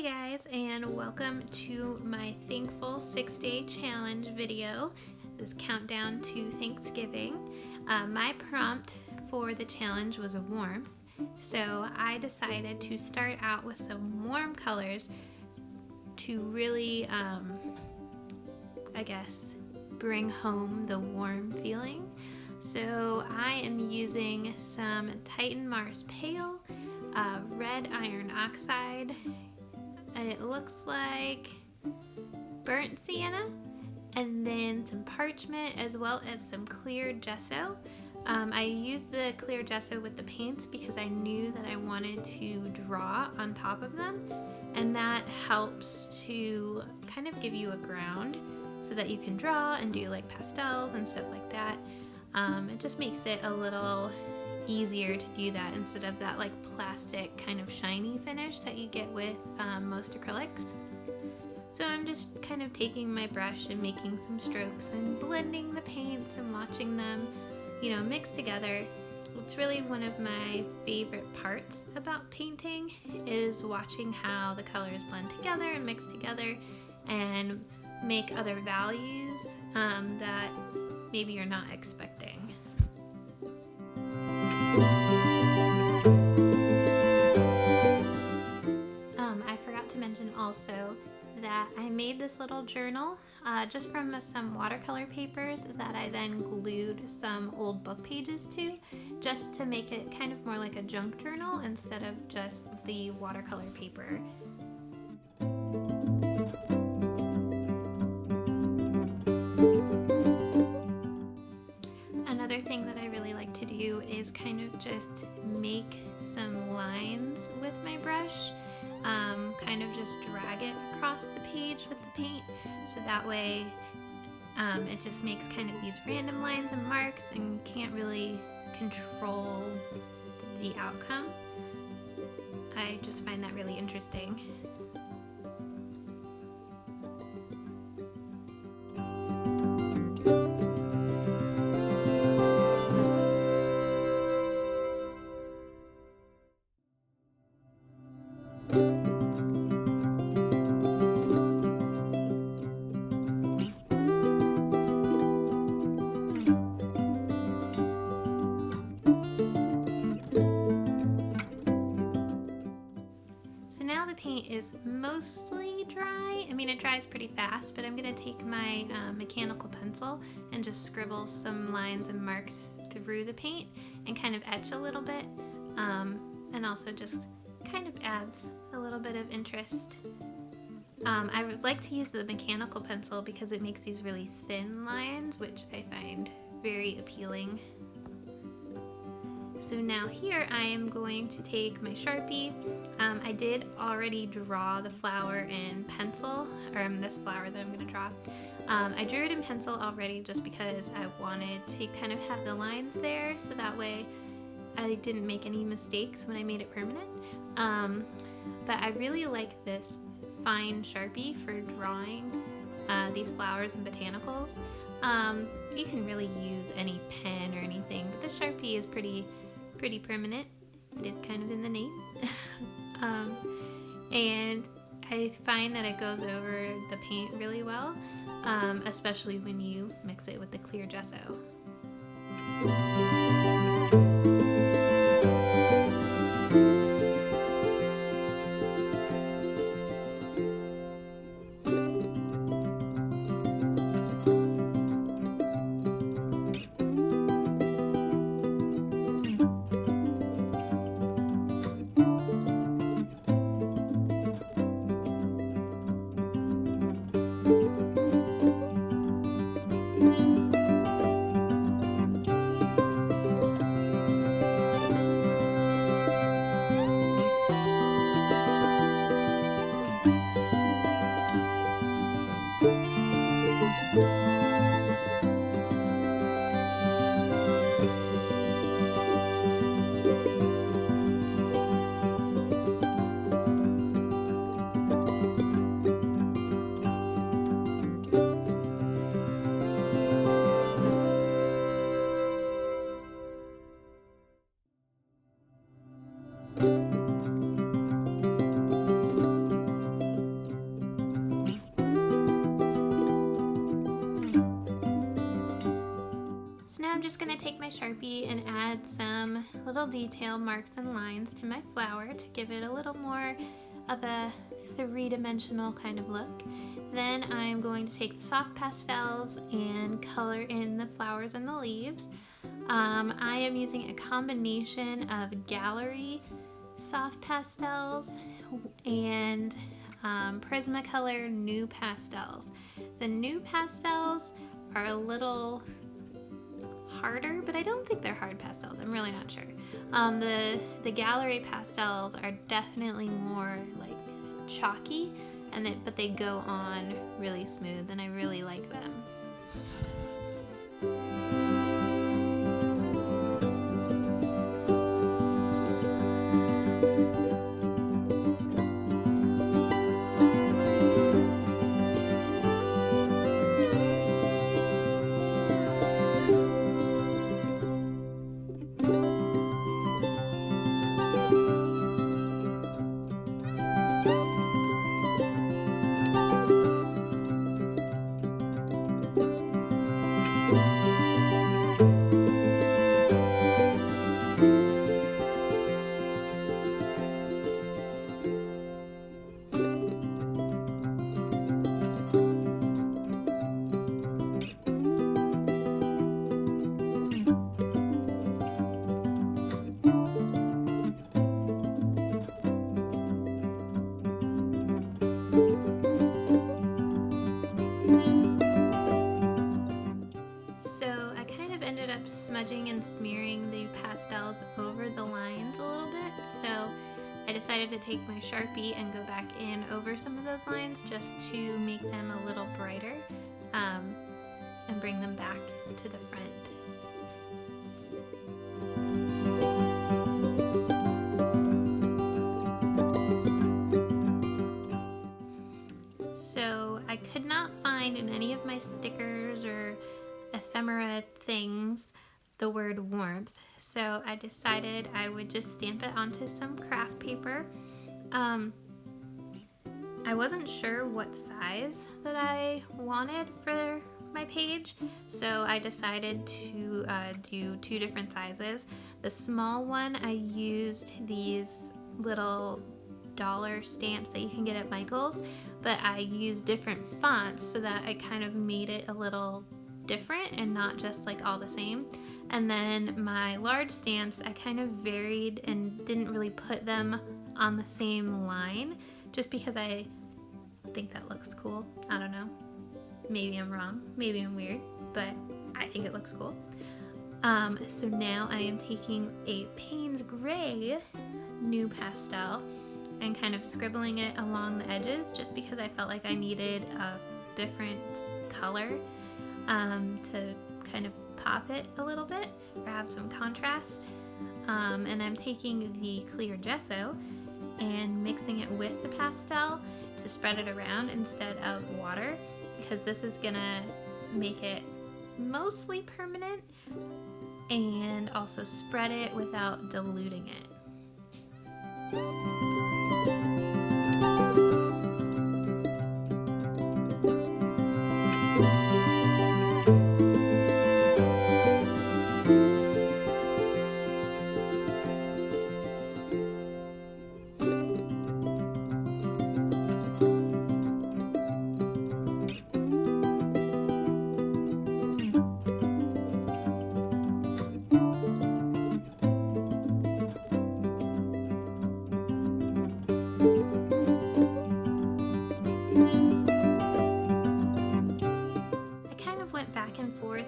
Hey guys, and welcome to my Thankful 6-Day Challenge video. This countdown to Thanksgiving. My prompt for the challenge was warmth, so I decided to start out with some warm colors to really, bring home the warm feeling. So I am using some Titan Mars Pale, red iron oxide. It looks like burnt sienna, and then some parchment as well as some clear gesso. I used the clear gesso with the paints because I knew that I wanted to draw on top of them, and that helps to kind of give you a ground so that you can draw and do like pastels and stuff like that. It just makes it a little easier to do that instead of that like plastic kind of shiny finish that you get with most acrylics. So I'm just kind of taking my brush and making some strokes and blending the paints and watching them, mix together. It's really one of my favorite parts about painting is watching how the colors blend together and mix together and make other values that maybe you're not expecting. I forgot to mention also that I made this little journal just from some watercolor papers that I then glued some old book pages to, just to make it kind of more like a junk journal instead of just the watercolor paper. Another thing that I really like to do is kind of just make some lines with my brush, kind of just drag it across the page with the paint, so that way it just makes kind of these random lines and marks and can't really control the outcome. I just find that really interesting. So now the paint is mostly dry. I mean, it dries pretty fast, but I'm gonna take my mechanical pencil and just scribble some lines and marks through the paint and kind of etch a little bit, and also just kind of adds a little bit of interest. I would like to use the mechanical pencil because it makes these really thin lines, which I find very appealing. So now here I am going to take my Sharpie. I did already draw the flower in pencil, or this flower that I'm going to draw. I drew it in pencil already just because I wanted to kind of have the lines there, so that way I didn't make any mistakes when I made it permanent. But I really like this fine Sharpie for drawing these flowers and botanicals. You can really use any pen or anything, but the Sharpie is pretty permanent. It is kind of in the name. And I find that it goes over the paint really well, especially when you mix it with the clear gesso. I'm just gonna take my Sharpie and add some little detail marks and lines to my flower to give it a little more of a three-dimensional kind of look. Then I'm going to take the soft pastels and color in the flowers and the leaves. I am using a combination of gallery soft pastels and Prismacolor new pastels. The new pastels are a little harder, but I don't think they're hard pastels. I'm really not sure. The gallery pastels are definitely more like chalky, but they go on really smooth, and I really like them. So I kind of ended up smudging and smearing the pastels over the lines a little bit, so I decided to take my Sharpie and go back in over some of those lines just to make them a little brighter and bring them back to the front. So I could not find in any of my stickers or ephemera things the word warmth, so I decided I would just stamp it onto some craft paper. I wasn't sure what size that I wanted for my page, so I decided to do two different sizes. The small one, I used these little dollar stamps that you can get at Michael's, but I used different fonts so that I kind of made it a little different and not just like all the same. And then my large stamps, I kind of varied and didn't really put them on the same line just because I think that looks cool. I don't know. Maybe I'm wrong. Maybe I'm weird, but I think it looks cool. So now I am taking a Payne's Gray new pastel and kind of scribbling it along the edges just because I felt like I needed a different color to kind of pop it a little bit or have some contrast. And I'm taking the clear gesso and mixing it with the pastel to spread it around instead of water, because this is gonna make it mostly permanent and also spread it without diluting it.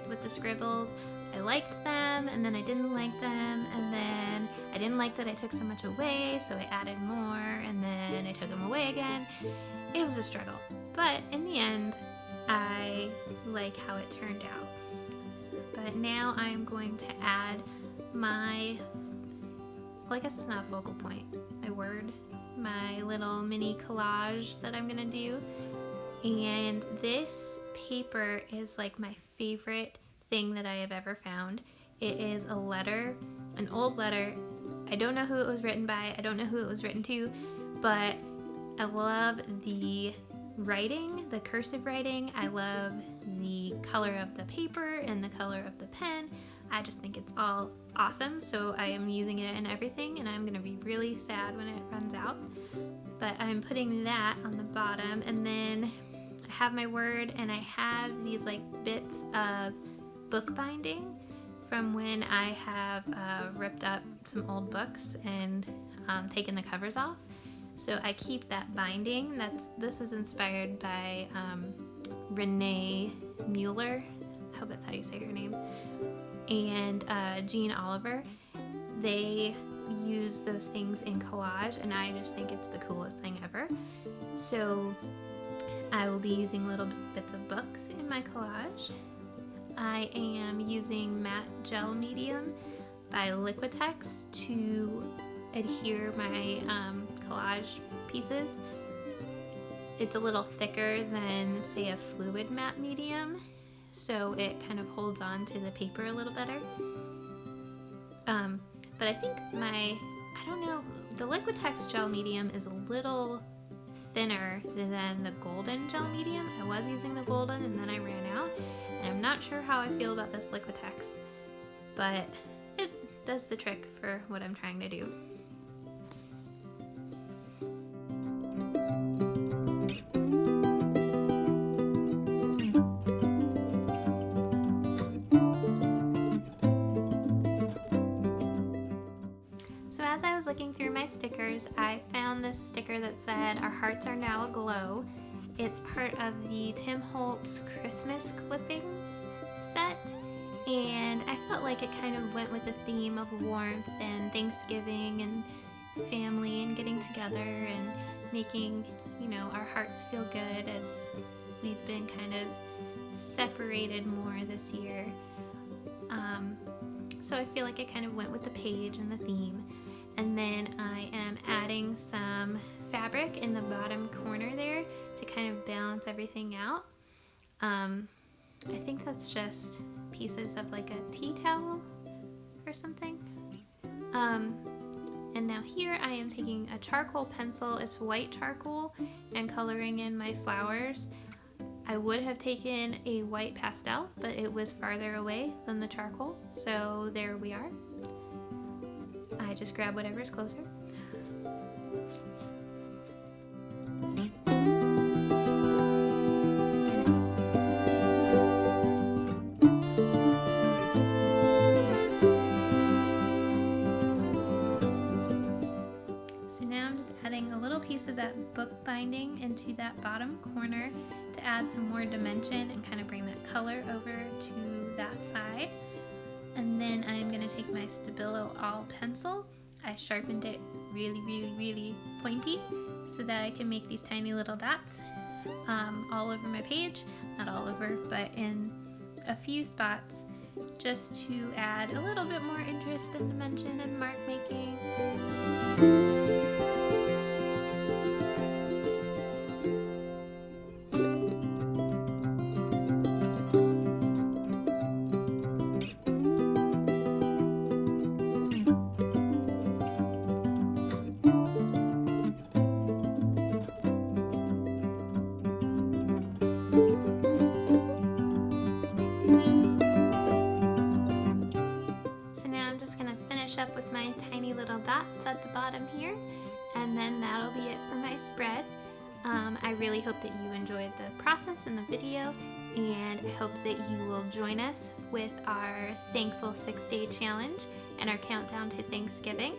With the scribbles. I liked them, and then I didn't like them, and then I didn't like that I took so much away, so I added more, and then I took them away again. It was a struggle, but in the end I like how it turned out. But now I'm going to add my, well, I guess it's not a focal point, my little mini collage that I'm gonna do. And this paper is like my favorite thing that I have ever found. It is a letter, an old letter. I don't know who it was written by, I don't know who it was written to, but I love the writing, the cursive writing. I love the color of the paper and the color of the pen. I just think it's all awesome, so I am using it in everything, and I'm gonna be really sad when it runs out. But I'm putting that on the bottom, and then I have my word, and I have these like bits of bookbinding from when I have ripped up some old books and taken the covers off. So I keep that binding. This is inspired by Renee Mueller. I hope that's how you say her name. And Jean Oliver. They use those things in collage, and I just think it's the coolest thing ever. So I will be using little bits of books in my collage. I am using matte gel medium by Liquitex to adhere my collage pieces. It's a little thicker than, say, a fluid matte medium, so it kind of holds on to the paper a little better. But I think I don't know, the Liquitex gel medium is a little thinner than the golden gel medium. I was using the golden and then I ran out, and I'm not sure how I feel about this Liquitex, but it does the trick for what I'm trying to do. As I was looking through my stickers, I found this sticker that said, "Our hearts are now aglow." It's part of the Tim Holtz Christmas clippings set, and I felt like it kind of went with the theme of warmth and Thanksgiving and family and getting together and making, our hearts feel good as we've been kind of separated more this year. So I feel like it kind of went with the page and the theme. And then I am adding some fabric in the bottom corner there to kind of balance everything out. I think that's just pieces of like a tea towel or something. And now here I am taking a charcoal pencil, it's white charcoal, and coloring in my flowers. I would have taken a white pastel, but it was farther away than the charcoal, so there we are. I just grab whatever's closer. So now I'm just adding a little piece of that book binding into that bottom corner to add some more dimension and kind of bring that color over to that side. And then I'm going to take my Stabilo All pencil. I sharpened it really, really, really pointy so that I can make these tiny little dots all over my page. Not all over, but in a few spots, just to add a little bit more interest and dimension and mark making. Up with my tiny little dots at the bottom here, and then that'll be it for my spread. I really hope that you enjoyed the process and the video, and I hope that you will join us with our Thankful 6-Day Challenge and our countdown to Thanksgiving.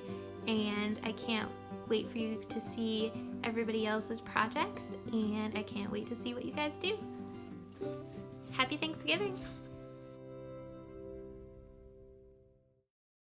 And I can't wait for you to see everybody else's projects, and I can't wait to see what you guys do. Happy Thanksgiving!